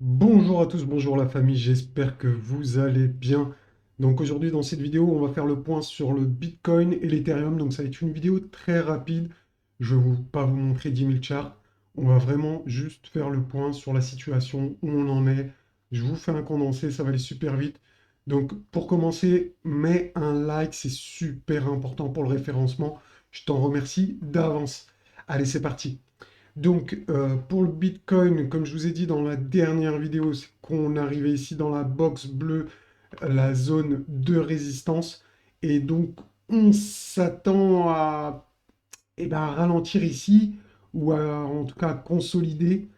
Bonjour à tous, bonjour la famille, j'espère que vous allez bien. Donc aujourd'hui dans cette vidéo, on va faire le point sur le Bitcoin et l'Ethereum. Donc ça va être une vidéo très rapide. Je ne vais pas vous montrer 10 000 charts. On va vraiment juste faire le point sur la situation, où on en est. Je vous fais un condensé, ça va aller super vite. Donc pour commencer, mets un like, c'est super important pour le référencement. Je t'en remercie d'avance. Allez, c'est parti. Donc, pour le Bitcoin, comme je vous ai dit dans la dernière vidéo, c'est qu'on arrivait ici dans la box bleue, la zone de résistance. Et donc, on s'attend à, à ralentir ici, ou à, en tout cas à consolider.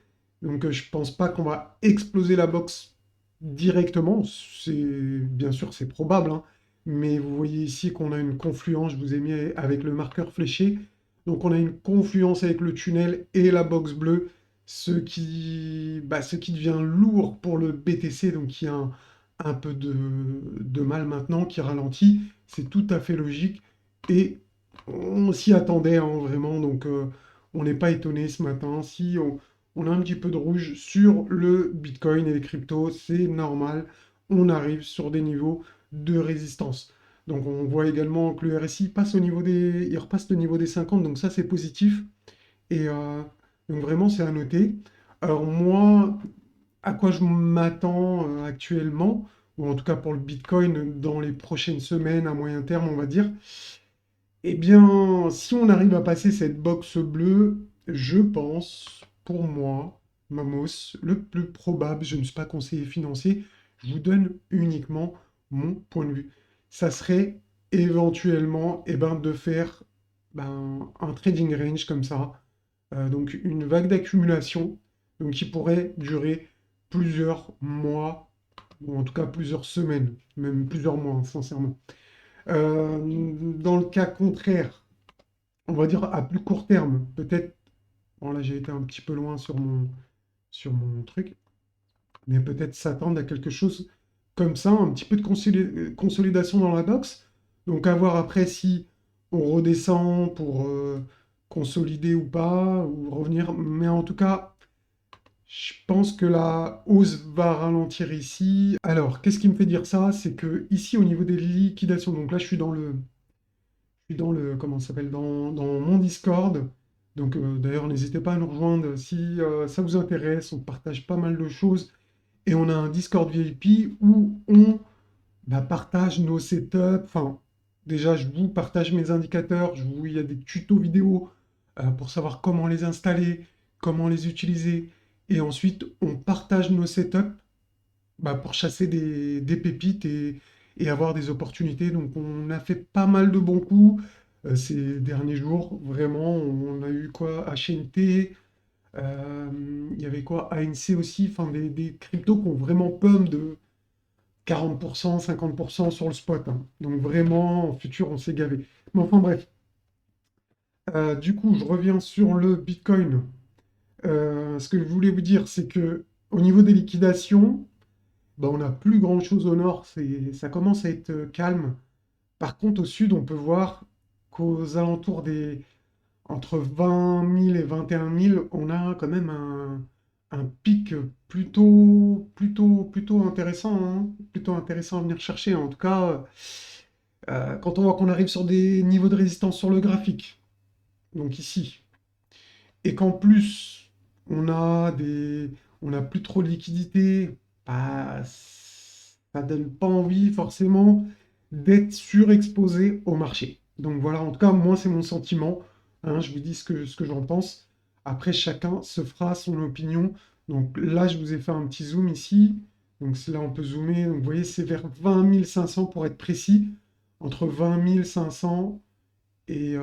Donc, je pense pas qu'on va exploser la box directement. Bien sûr, c'est probable, hein. Mais vous voyez ici qu'on a une confluence, je vous ai mis avec le marqueur fléché. Donc on a une confluence avec le tunnel et la box bleue, ce qui devient lourd pour le BTC, donc qui a un peu de mal maintenant, qui ralentit. C'est tout à fait logique. Et on s'y attendait, hein, vraiment, donc on n'est pas étonné ce matin. Si on a un petit peu de rouge sur le Bitcoin et les cryptos, c'est normal. On arrive sur des niveaux de résistance. Donc on voit également que le RSI passe il repasse le niveau des 50, donc ça c'est positif. Et donc vraiment c'est à noter. Alors moi, à quoi je m'attends actuellement, ou en tout cas pour le Bitcoin dans les prochaines semaines, à moyen terme on va dire, eh bien si on arrive à passer cette box bleue, je pense, pour moi, Mamos, le plus probable, je ne suis pas conseiller financier, je vous donne uniquement mon point de vue. Ça serait éventuellement de faire un trading range comme ça, donc une vague d'accumulation, donc qui pourrait durer plusieurs mois, ou en tout cas plusieurs semaines, même plusieurs mois, hein, sincèrement. Dans le cas contraire, on va dire à plus court terme, peut-être, bon là j'ai été un petit peu loin sur mon truc, mais peut-être s'attendre à quelque chose comme ça, un petit peu de consolidation dans la box. Donc à voir après si on redescend pour consolider ou pas, ou revenir. Mais en tout cas, je pense que la hausse va ralentir ici. Alors, qu'est-ce qui me fait dire ça? C'est que ici, au niveau des liquidations, donc là, je suis dans le, comment ça s'appelle, dans mon Discord. Donc, d'ailleurs, n'hésitez pas à nous rejoindre si ça vous intéresse. On partage pas mal de choses. Et on a un Discord VIP où on partage nos setups. Enfin, déjà, je vous partage mes indicateurs. Il y a des tutos vidéo pour savoir comment les installer, comment les utiliser. Et ensuite, on partage nos setups pour chasser des pépites et avoir des opportunités. Donc, on a fait pas mal de bons coups ces derniers jours. Vraiment, on a eu quoi? HNT, il y avait quoi? ANC aussi. Enfin, des cryptos qui ont vraiment pump de 40%, 50% sur le spot, hein. Donc, vraiment, en futur, on s'est gavé. Mais enfin, bref. Du coup, je reviens sur le Bitcoin. Ce que je voulais vous dire, c'est que au niveau des liquidations, on n'a plus grand-chose au nord, ça commence à être calme. Par contre, au sud, on peut voir qu'aux alentours entre 20 000 et 21 000, on a quand même un pic plutôt intéressant, hein, plutôt intéressant à venir chercher. En tout cas, quand on voit qu'on arrive sur des niveaux de résistance sur le graphique, donc ici, et qu'en plus, on n'a plus trop de liquidité, ça donne pas envie forcément d'être surexposé au marché. Donc voilà, en tout cas, moi, c'est mon sentiment, hein, je vous dis ce que j'en pense. Après, chacun se fera son opinion. Donc là, je vous ai fait un petit zoom ici. Donc là, on peut zoomer. Donc vous voyez, c'est vers 20 500 pour être précis. Entre 20 500 et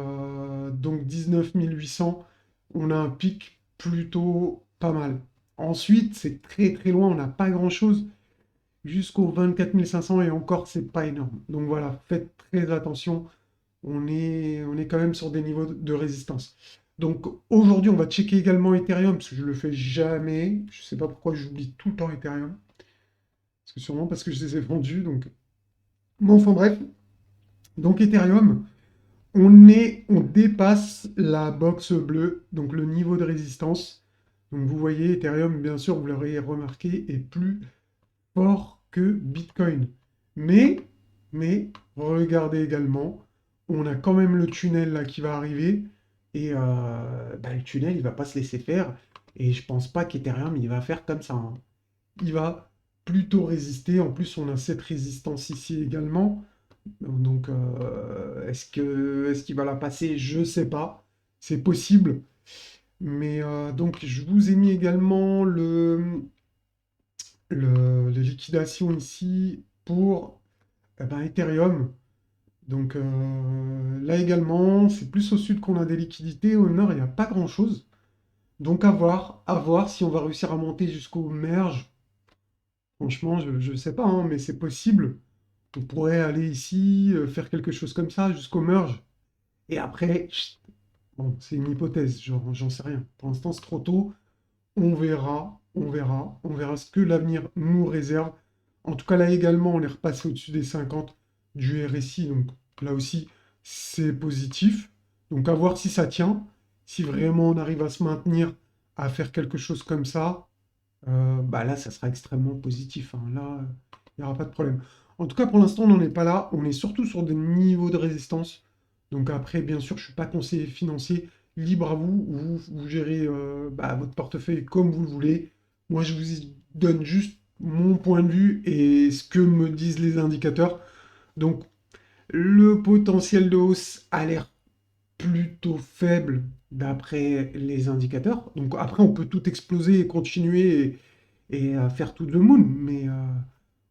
donc 19 800, on a un pic plutôt pas mal. Ensuite, c'est très très loin, on n'a pas grand-chose jusqu'au 24 500 et encore, c'est pas énorme. Donc voilà, faites très attention, on est quand même sur des niveaux de résistance. Donc aujourd'hui, on va checker également Ethereum, parce que je le fais jamais. Je sais pas pourquoi j'oublie tout le temps Ethereum. Parce que sûrement parce que je les ai vendus. Donc, bon, enfin bref. Donc Ethereum, on dépasse la box bleue, donc le niveau de résistance. Donc vous voyez, Ethereum, bien sûr, vous l'aurez remarqué, est plus fort que Bitcoin. Mais, regardez également, on a quand même le tunnel là qui va arriver. Et bah, le tunnel, il va pas se laisser faire. Et je pense pas qu'Ethereum, il va faire comme ça, hein. Il va plutôt résister. En plus, on a cette résistance ici également. Donc, est-ce qu'il va la passer? Je sais pas. C'est possible. Mais donc, je vous ai mis également les liquidations ici pour ben, Ethereum. Donc là également, c'est plus au sud qu'on a des liquidités. Au nord, il n'y a pas grand-chose. Donc à voir si on va réussir à monter jusqu'au merge. Franchement, je ne sais pas, hein, mais c'est possible. On pourrait aller ici, faire quelque chose comme ça jusqu'au merge. Et après, chut, bon, c'est une hypothèse, j'en sais rien. Pour l'instant, c'est trop tôt. On verra, on verra ce que l'avenir nous réserve. En tout cas, là également, on est repassé au-dessus des 50 du RSI, donc là aussi, c'est positif. Donc à voir si ça tient, si vraiment on arrive à se maintenir, à faire quelque chose comme ça, bah là, ça sera extrêmement positif, hein. Là, il n'y aura pas de problème. En tout cas, pour l'instant, on n'en est pas là. On est surtout sur des niveaux de résistance. Donc après, bien sûr, je ne suis pas conseiller financier. Libre à vous, vous gérez bah, votre portefeuille comme vous le voulez. Moi, je vous donne juste mon point de vue et ce que me disent les indicateurs. Donc, le potentiel de hausse a l'air plutôt faible d'après les indicateurs. Donc après, on peut tout exploser et continuer et faire tout le moon, mais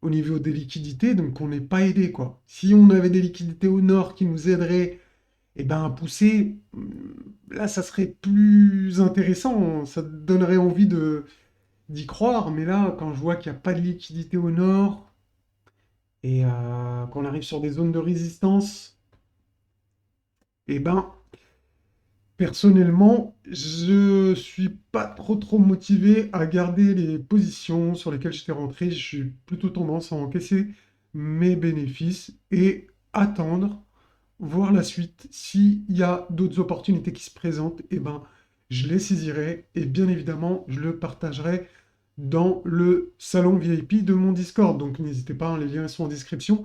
au niveau des liquidités, donc on n'est pas aidé, quoi. Si on avait des liquidités au nord qui nous aideraient eh ben, à pousser, là, ça serait plus intéressant, ça donnerait envie d'y croire, mais là, quand je vois qu'il n'y a pas de liquidité au nord et qu'on arrive sur des zones de résistance, eh ben, personnellement, je suis pas trop motivé à garder les positions sur lesquelles j'étais rentré. Je suis plutôt tendance à encaisser mes bénéfices et attendre, voir la suite. S'il y a d'autres opportunités qui se présentent, eh ben, je les saisirai et bien évidemment, je le partagerai dans le salon VIP de mon Discord. Donc n'hésitez pas, hein, les liens sont en description.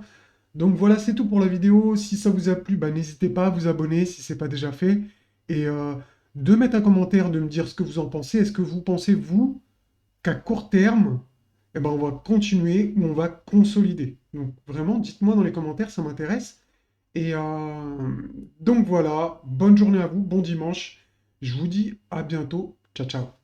Donc voilà, c'est tout pour la vidéo. Si ça vous a plu, bah, n'hésitez pas à vous abonner si ce n'est pas déjà fait. Et de mettre un commentaire, de me dire ce que vous en pensez. Est-ce que vous pensez, vous, qu'à court terme, eh ben, on va continuer ou on va consolider? Donc vraiment, dites-moi dans les commentaires, ça m'intéresse. Et donc voilà, bonne journée à vous, bon dimanche. Je vous dis à bientôt. Ciao, ciao.